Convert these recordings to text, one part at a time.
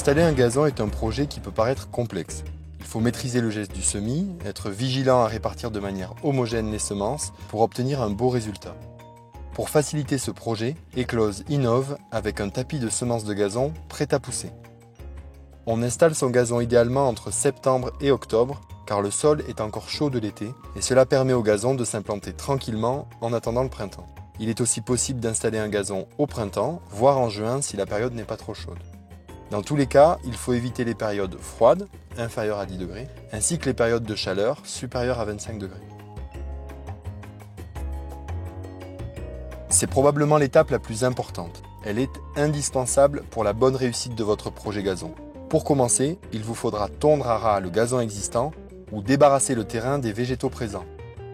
Installer un gazon est un projet qui peut paraître complexe. Il faut maîtriser le geste du semis, être vigilant à répartir de manière homogène les semences pour obtenir un beau résultat. Pour faciliter ce projet, Eclose innove avec un tapis de semences de gazon prêt à pousser. On installe son gazon idéalement entre septembre et octobre, car le sol est encore chaud de l'été, et cela permet au gazon de s'implanter tranquillement en attendant le printemps. Il est aussi possible d'installer un gazon au printemps, voire en juin si la période n'est pas trop chaude. Dans tous les cas, il faut éviter les périodes froides, inférieures à 10 degrés, ainsi que les périodes de chaleur, supérieures à 25 degrés. C'est probablement l'étape la plus importante. Elle est indispensable pour la bonne réussite de votre projet gazon. Pour commencer, il vous faudra tondre à ras le gazon existant ou débarrasser le terrain des végétaux présents.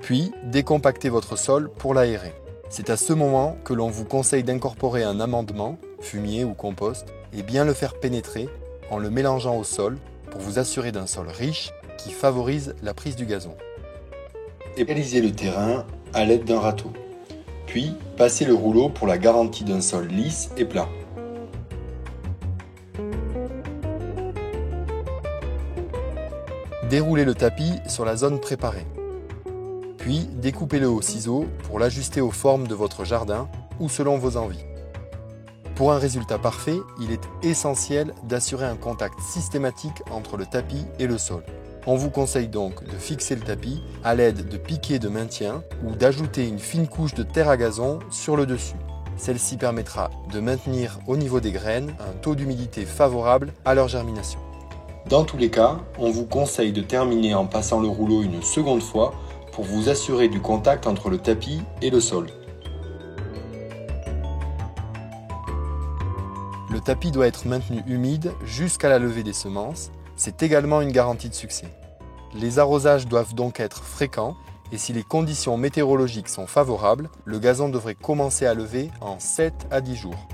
Puis, décompacter votre sol pour l'aérer. C'est à ce moment que l'on vous conseille d'incorporer un amendement, fumier ou compost, et bien le faire pénétrer en le mélangeant au sol pour vous assurer d'un sol riche qui favorise la prise du gazon. Égalisez le terrain à l'aide d'un râteau. Puis, passez le rouleau pour la garantie d'un sol lisse et plat. Déroulez le tapis sur la zone préparée. Puis, découpez-le au ciseau pour l'ajuster aux formes de votre jardin ou selon vos envies. Pour un résultat parfait, il est essentiel d'assurer un contact systématique entre le tapis et le sol. On vous conseille donc de fixer le tapis à l'aide de piquets de maintien ou d'ajouter une fine couche de terre à gazon sur le dessus. Celle-ci permettra de maintenir au niveau des graines un taux d'humidité favorable à leur germination. Dans tous les cas, on vous conseille de terminer en passant le rouleau une seconde fois pour vous assurer du contact entre le tapis et le sol. Le tapis doit être maintenu humide jusqu'à la levée des semences. C'est également une garantie de succès. Les arrosages doivent donc être fréquents et si les conditions météorologiques sont favorables, le gazon devrait commencer à lever en 7 à 10 jours.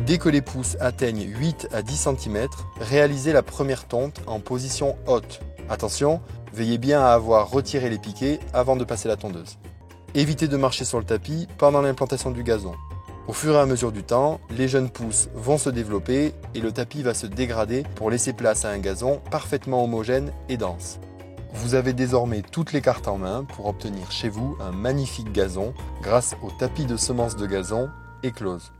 Dès que les pousses atteignent 8 à 10 cm, réalisez la première tonte en position haute. Attention, veillez bien à avoir retiré les piquets avant de passer la tondeuse. Évitez de marcher sur le tapis pendant l'implantation du gazon. Au fur et à mesure du temps, les jeunes pousses vont se développer et le tapis va se dégrader pour laisser place à un gazon parfaitement homogène et dense. Vous avez désormais toutes les cartes en main pour obtenir chez vous un magnifique gazon grâce au tapis de semences de gazon Eclose.